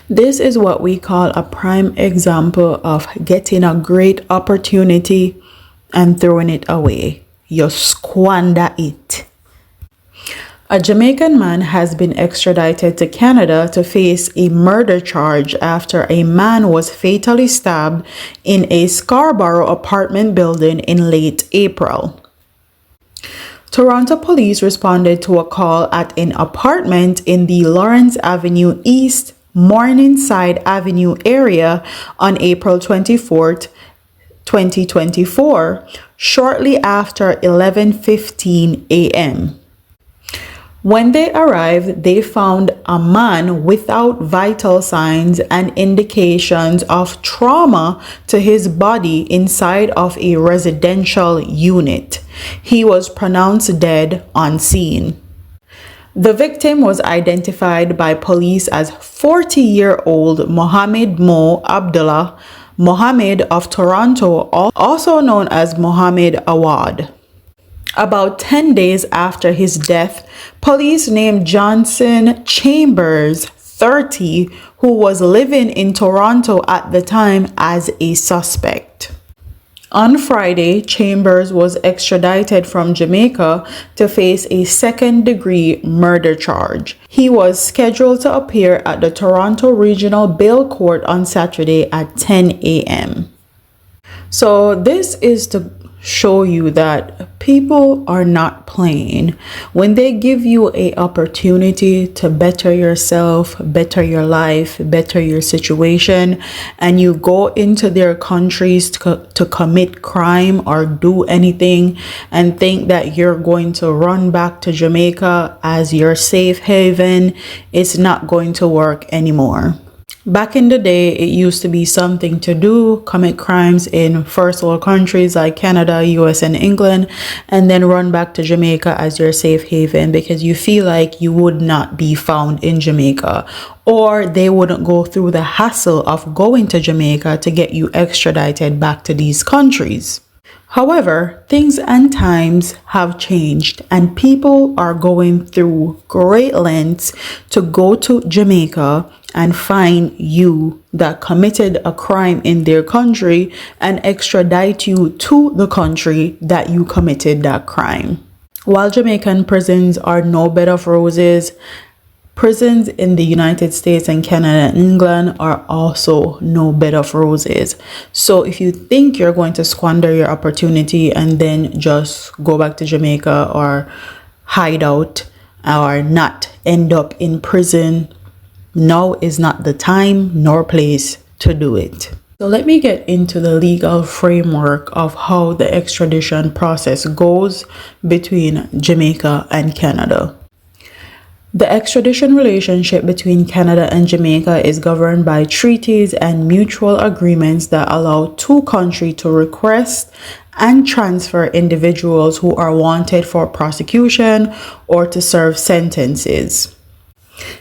This is what we call a prime example of getting a great opportunity and throwing it away. You squander it. A Jamaican man has been extradited to Canada to face a murder charge after a man was fatally stabbed in a Scarborough apartment building in late April. Toronto police responded to a call at an apartment in the Lawrence Avenue East, Morningside Avenue area on April 24th, 2024, shortly after 11:15 a.m. When they arrived, they found a man without vital signs and indications of trauma to his body inside of a residential unit. He was pronounced dead on scene. The victim was identified by police as 40-year-old Mohammed Mo Abdullah Mohammed of Toronto, also known as Mohammed Awad. About 10 days after his death, police named Johnson Chambers, 30, who was living in Toronto at the time, as a suspect. On Friday, Chambers was extradited from Jamaica to face a second-degree murder charge. He was scheduled to appear at the Toronto Regional Bail Court on Saturday at 10 a.m. So this is to show you that people are not playing. When they give you an opportunity to better yourself, better your life, better your situation, and you go into their countries to commit crime or do anything and think that you're going to run back to Jamaica as your safe haven, it's not going to work anymore. Back in the day, it used to be something to do, commit crimes in first world countries like Canada, US, and England, and then run back to Jamaica as your safe haven because you feel like you would not be found in Jamaica, or they wouldn't go through the hassle of going to Jamaica to get you extradited back to these countries. However, things and times have changed and people are going through great lengths to go to Jamaica and find you that committed a crime in their country and extradite you to the country that you committed that crime. While Jamaican prisons are no bed of roses, prisons in the United States and Canada and England are also no bed of roses. So if you think you're going to squander your opportunity and then just go back to Jamaica or hide out or not end up in prison, now is not the time nor place to do it. So let me get into the legal framework of how the extradition process goes between Jamaica and Canada. The extradition relationship between Canada and Jamaica is governed by treaties and mutual agreements that allow two countries to request and transfer individuals who are wanted for prosecution or to serve sentences.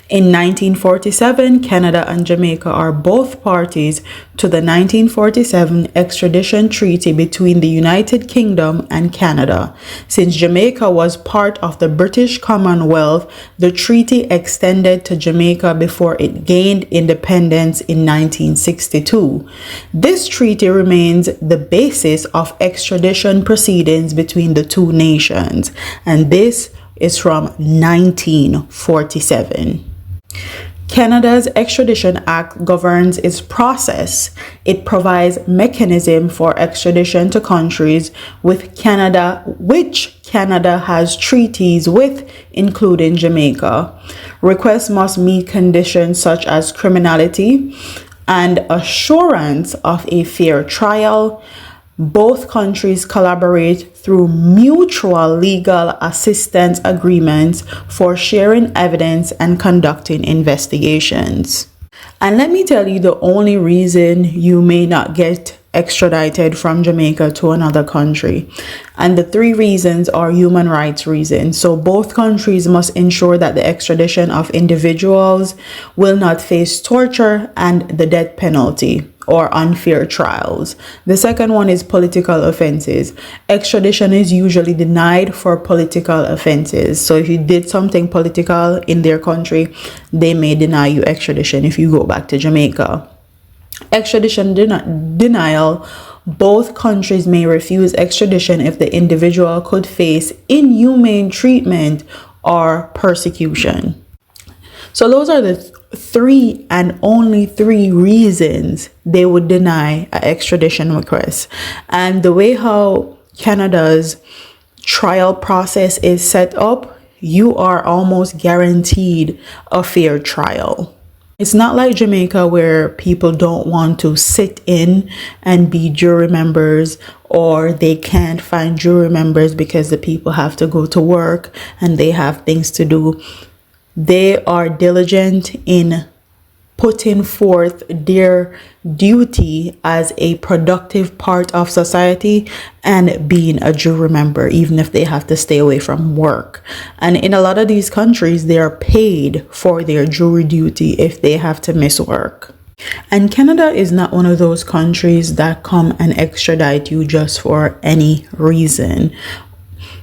In 1947, Canada and Jamaica are both parties to the 1947 extradition treaty between the United Kingdom and Canada. Since Jamaica was part of the British Commonwealth, the treaty extended to Jamaica before it gained independence in 1962. This treaty remains the basis of extradition proceedings between the two nations, and this is from 1947. Canada's Extradition Act governs its process. It provides mechanism for extradition to countries which Canada has treaties with, including Jamaica. Requests must meet conditions such as criminality and assurance of a fair trial. Both countries collaborate through mutual legal assistance agreements for sharing evidence and conducting investigations. And let me tell you the only reason you may not get extradited from Jamaica to another country. And the three reasons are human rights reasons. So both countries must ensure that the extradition of individuals will not face torture and the death penalty or unfair trials. The second one is political offenses. Extradition is usually denied for political offenses. So if you did something political in their country, they may deny you extradition if you go back to Jamaica. Extradition denial. Both countries may refuse extradition if the individual could face inhumane treatment or persecution. So those are the three and only three reasons they would deny an extradition request. And the way how Canada's trial process is set up, you are almost guaranteed a fair trial. It's not like Jamaica where people don't want to sit in and be jury members, or they can't find jury members because the people have to go to work and they have things to do. They are diligent in putting forth their duty as a productive part of society and being a jury member, even if they have to stay away from work. And in a lot of these countries, they are paid for their jury duty if they have to miss work. And Canada is not one of those countries that come and extradite you just for any reason.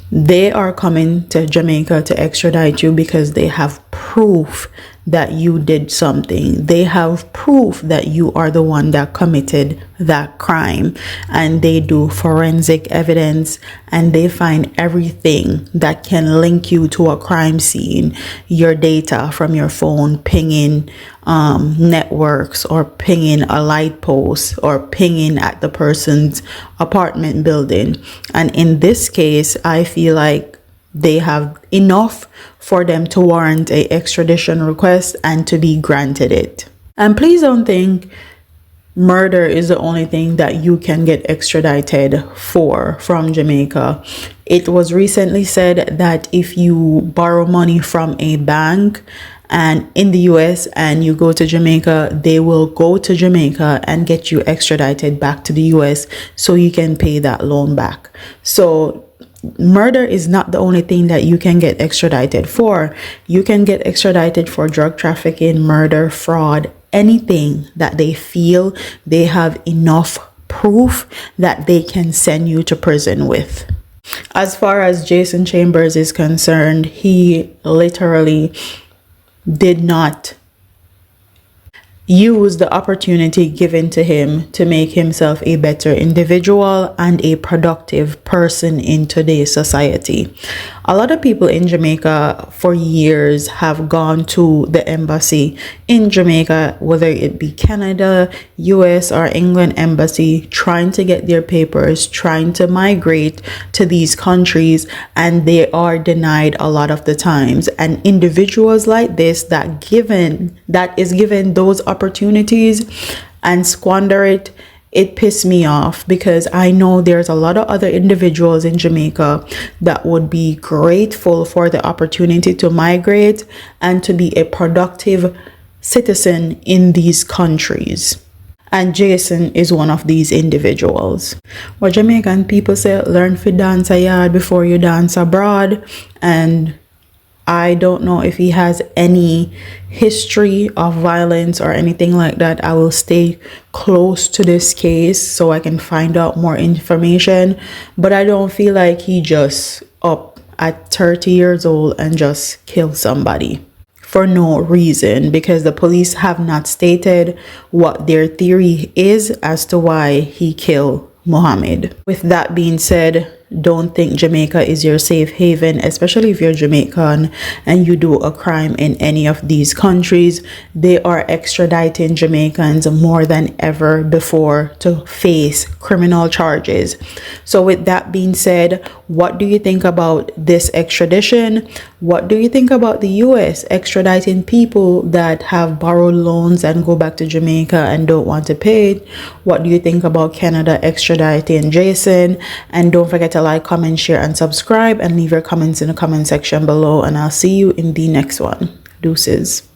They are coming to Jamaica to extradite you because they have proof that you did something. They have proof that you are the one that committed that crime. And they do forensic evidence and they find everything that can link you to a crime scene. Your data from your phone pinging networks, or pinging a light post, or pinging at the person's apartment building. And in this case, I feel like they have enough for them to warrant a extradition request and to be granted it. And please don't think murder is the only thing that you can get extradited for from Jamaica. It was recently said that if you borrow money from a bank and in the US and you go to Jamaica, they will go to Jamaica and get you extradited back to the US so you can pay that loan back. So murder is not the only thing that you can get extradited for. You can get extradited for drug trafficking, murder, fraud, anything that they feel they have enough proof that they can send you to prison with. As far as Jason Chambers is concerned, he literally did not use the opportunity given to him to make himself a better individual and a productive person in today's society. A lot of people in Jamaica for years have gone to the embassy in Jamaica, whether it be Canada, US, or England embassy, trying to get their papers, trying to migrate to these countries, and they are denied a lot of the times. And individuals like this that is given those opportunities and squander it pissed me off, because I know there's a lot of other individuals in Jamaica that would be grateful for the opportunity to migrate and to be a productive citizen in these countries. And Jason is one of these individuals. Well, Jamaican people say, learn to dance a yard before you dance abroad. And I don't know if he has any history of violence or anything like that. I will stay close to this case so I can find out more information. But I don't feel like he just up at 30 years old and just killed somebody for no reason, because the police have not stated what their theory is as to why he killed Mohammed. With that being said, don't think Jamaica is your safe haven, especially if you're Jamaican and you do a crime in any of these countries. They are extraditing Jamaicans more than ever before to face criminal charges. So with that being said, what do you think about this extradition? What do you think about the US extraditing people that have borrowed loans and go back to Jamaica and don't want to pay it? What do you think about Canada extraditing Jason? And don't forget to like, comment, share, and subscribe, and leave your comments in the comment section below, and I'll see you in the next one. Deuces.